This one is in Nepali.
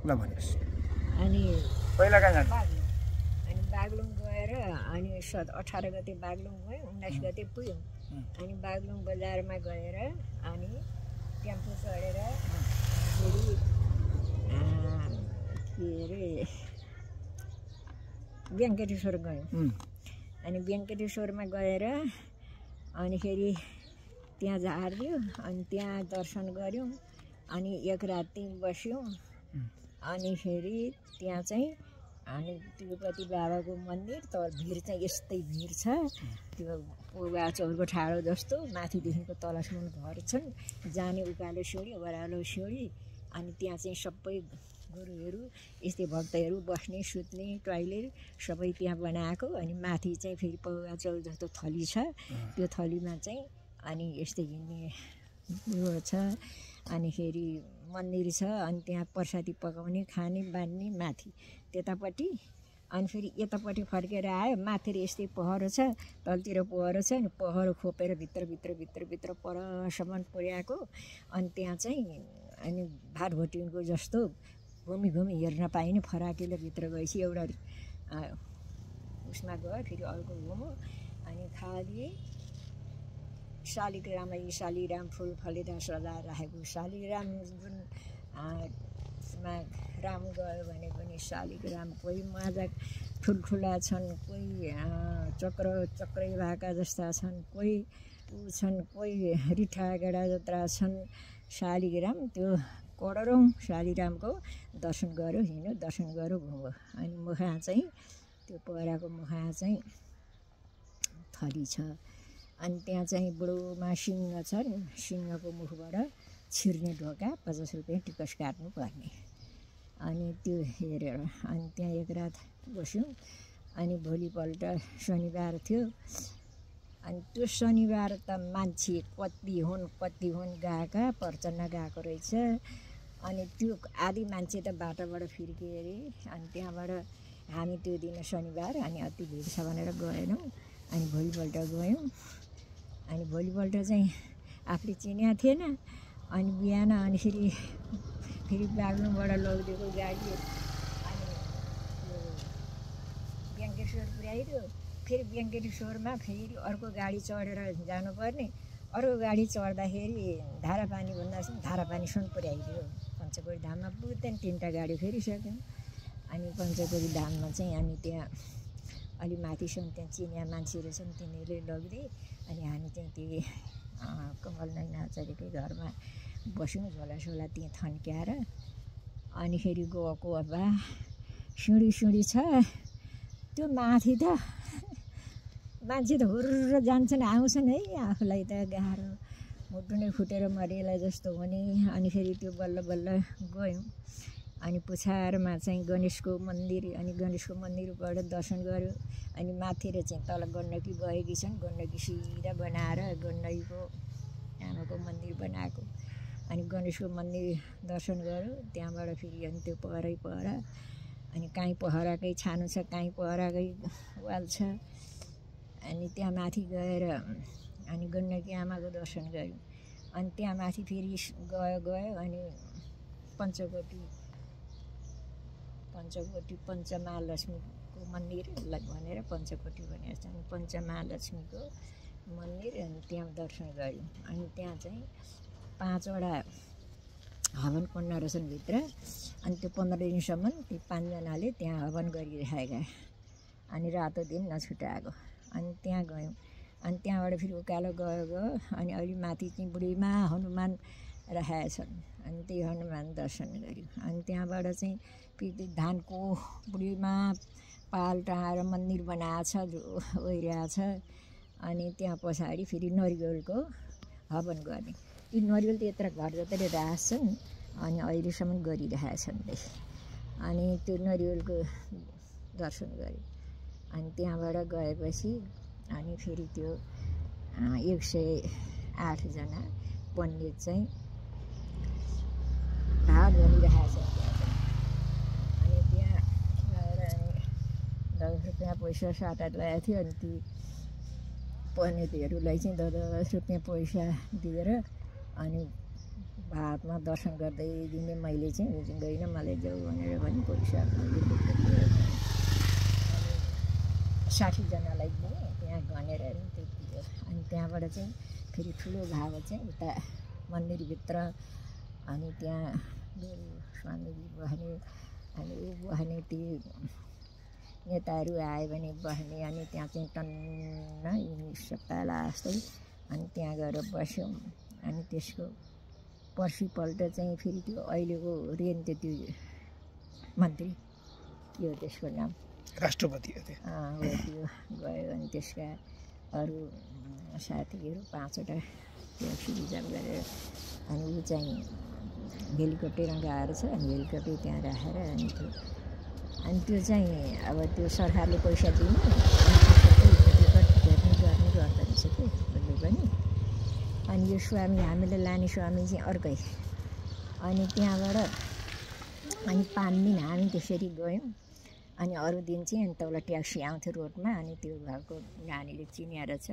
ल भन्नुहोस्। अनि पहिला कहाँ जानु? अनि बागलुङ गएर अनि 18 गते बागलुङ गयौँ, 19 गते पुग्यौँ। अनि बागलुङ बजारमा गएर अनि टेम्पो चढेर फेरि के अरे व्यङ्कटेश्वर गयौँ। अनि व्यङ्कटेश्वरमा गएर अनि फेरि त्यहाँ झारियो, अनि त्यहाँ दर्शन गऱ्यौँ। अनि एक राति बस्यौँ। अनि फेरि त्यहाँ चाहिँ अनि तिरुपति बाबाको मन्दिर त भिड चाहिँ यस्तै भिड छ, त्यो पौवा चौरको ठाडो जस्तो, माथिदेखिको तलसम्म घर छन्, जाने उकालो सिँढी ओह्रालो सिँढी। अनि त्यहाँ चाहिँ सबै गुरुहरू यस्तै भक्तहरू बस्ने सुत्ने टोइलेट सबै त्यहाँ बनाएको। अनि माथि चाहिँ फेरि पौवा चौर जस्तो थली छ, त्यो थलीमा चाहिँ अनि यस्तै हिँड्ने उयो छ। अनि फेरि मन्दिर छ, अनि त्यहाँ प्रसादी पकाउने खाने बाँध्ने माथि त्यतापट्टि। अनि फेरि यतापट्टि फर्केर आयो, माथि यस्तै पहरो छ, तलतिर पहरो छ। अनि पहरो खोपेर भित्र परसम्म पुर्याएको। अनि त्यहाँ चाहिँ अनि भाटभटिनको जस्तो घुमी हेर्न पाइने फराकिलो भित्र गएपछि एउटा उसमा गयो, फेरि अर्को घुम्यो। अनि खाली शालिग्राम शालिग्राम फुल फलेर सजाएर राखेको शालिग्राम जुन मा राम गयो भने पनि शालिग्राम कोही माजा ठुल्ठुला छन्, कोही चक्रै भएका जस्ता छन्, कोही छन्, कोही रिठा गेडा जत्रा छन् शालिग्राम। त्यो करोडौँ शालिग्रामको दर्शन गऱ्यो, हिँड्यो, दर्शन गऱ्यो, घुम्यो। अनि मुखा चाहिँ त्यो पहराको मुखा चाहिँ थली छ। अनि त्यहाँ चाहिँ बुढोमा सिंह छन्, सिंहको मुखबाट छिर्ने ढोका 50 रुपियाँ टिकस काट्नुपर्ने। अनि त्यो हेरेर अनि त्यहाँ एक रात बस्यौँ। अनि भोलिपल्ट शनिबार थियो। अनि त्यो शनिबार त मान्छे कति हुन् गएका, प्रचण्ड गएको रहेछ। अनि त्यो आधी मान्छे त बाटोबाट फिर्के अरे। अनि त्यहाँबाट हामी त्यो दिन शनिबार अनि अति भिड छ भनेर गएनौँ। अनि भोलिपल्ट गयौँ। अनि भोलिपल्ट चाहिँ आफूले चिनेको थिएन। अनि बिहान अनि फेरि बाग्लुङबाट लगिदिएको गाडी। अनि त्यो व्यङ्कटेश्वर पुर्याइदियो। फेरि व्यङ्कटेश्वरमा फेरि अर्को गाडी चढेर जानुपर्ने। अर्को गाडी चढ्दाखेरि धारापानी भन्दा धारापानीसम्म पुर्याइदियो। पञ्चकोटी धाममा पुग्दैन, 3टा गाडी फेरिसक्यौँ। अनि पञ्चकोटी धाममा चाहिँ अनि त्यहाँ अलि माथिसम्म त्यहाँ चिनिया मान्छेहरू छन्, तिनीहरूले लगिदिए। अनि हामी चाहिँ त्यही कमल नैना आचार्यकै घरमा बस्यौँ, झोलासोला त्यहीँ थन्क्याएर। अनि फेरि गएको अब सिँढी छ, त्यो माथि त मान्छे त हुर्र जान्छन् आउँछन् है, आफूलाई त गाह्रो मुटु नै फुटेर मरेला जस्तो हुने। अनि फेरि त्यो बल्ल गयौँ। अनि पुछारमा चाहिँ गणेशको मन्दिर, अनि गणेशको मन्दिरबाट दर्शन गऱ्यो। अनि माथि चाहिँ तल गण्डकी बहेकी छन्, गण्डकी सिधा बनाएर गण्डकीको आमाको मन्दिर बनाएको। अनि गणेशको मन्दिर दर्शन गऱ्यो। त्यहाँबाट फेरि अनि त्यो पहरा। अनि काहीँ पहराकै छानो छ, काहीँ पहराकै वाल छ। अनि त्यहाँ माथि गएर अनि गण्डकी आमाको दर्शन गऱ्यौँ। अनि त्यहाँ माथि फेरि गयो। अनि पञ्चकोटी पञ्चमहालक्ष्मीको मन्दिर भनेर पञ्चकोटी भनेर चाहिँ पञ्चमहालक्ष्मीको मन्दिर। अनि त्यहाँ दर्शन गऱ्यौँ। अनि त्यहाँ चाहिँ 5वटा हवन कुण्ड रहेछन् भित्र। अनि त्यो 15 दिनसम्म ती 5जनाले त्यहाँ हवन गरिरहेका। अनि रातो दिन नछुटाएको। अनि त्यहाँ गयौँ। अनि त्यहाँबाट फेरि उकालो गयो। अनि अलि माथि चाहिँ बुढीमा हनुमान राखेका छन्। अनि त्यही हनुमान दर्शन गऱ्यौँ। अनि त्यहाँबाट चाहिँ फेरि धानको बुढीमा पाल टाँगेर मन्दिर बनाएको छ, ओइरहेको छ। अनि त्यहाँ पछाडि फेरि नरिवलको हवन गर्ने। ती नरिवल त यत्र घर जत्रै राख्छन्। अनि अहिलेसम्म गरिरहेका छन्। अनि त्यो नरिवलको दर्शन गऱ्यौँ। अनि त्यहाँबाट गएपछि अनि फेरि त्यो 108 जना पण्डित चाहिँ भाग भनिरहेको छ। अनि त्यहाँ गएर अनि 10 रुपियाँ पैसा साटा ल्याएको थियो। अनि ती पण्डितहरूलाई चाहिँ 10 रुपियाँ पैसा दिएर अनि भातमा दर्शन गर्दै दिने मैले चाहिँ गइनँ मलाई जाऊ भनेर पनि पैसा मैले 60जनालाई दिएँ त्यहाँ गनेर त्यति हो। अनि त्यहाँबाट चाहिँ फेरि ठुलो भाव चाहिँ उता मन्दिरभित्र अनि त्यहाँ मेरो स्वामीजी बस्ने अनि ऊ बस्ने ती नेताहरू आयो भने बस्ने अनि त्यहाँ चाहिँ टन्न सप्ताहला जस्तै अनि त्यहाँ गएर बस्यौँ। अनि त्यसको पर्सिपल्ट चाहिँ फेरि त्यो अहिलेको रेन त्यो मन्त्री के हो त्यसको नाम राष्ट्रपति हो त्यो गयो। अनि त्यसका अरू साथीहरू 5वटा ट्याक्सी रिजर्भ गरेर अनि ऊ चाहिँ हेलिकप्टरमा गएर छ अनि हेलिकप्टर त्यहाँ राखेर अनि त्यो चाहिँ अब त्यो सरकारले पैसा दिने टिकट गर्ने गर्दो रहेछ कि उसले पनि। अनि यो स्वामी हामीले लाने स्वामी चाहिँ अर्कै। अनि त्यहाँबाट अनि 5 दिन हामी त्यसरी गयौँ। अनि अरू दिन चाहिँ तल ट्याक्सी आउँथ्यो रोडमा अनि त्यो घरको नानीले चिनेर छ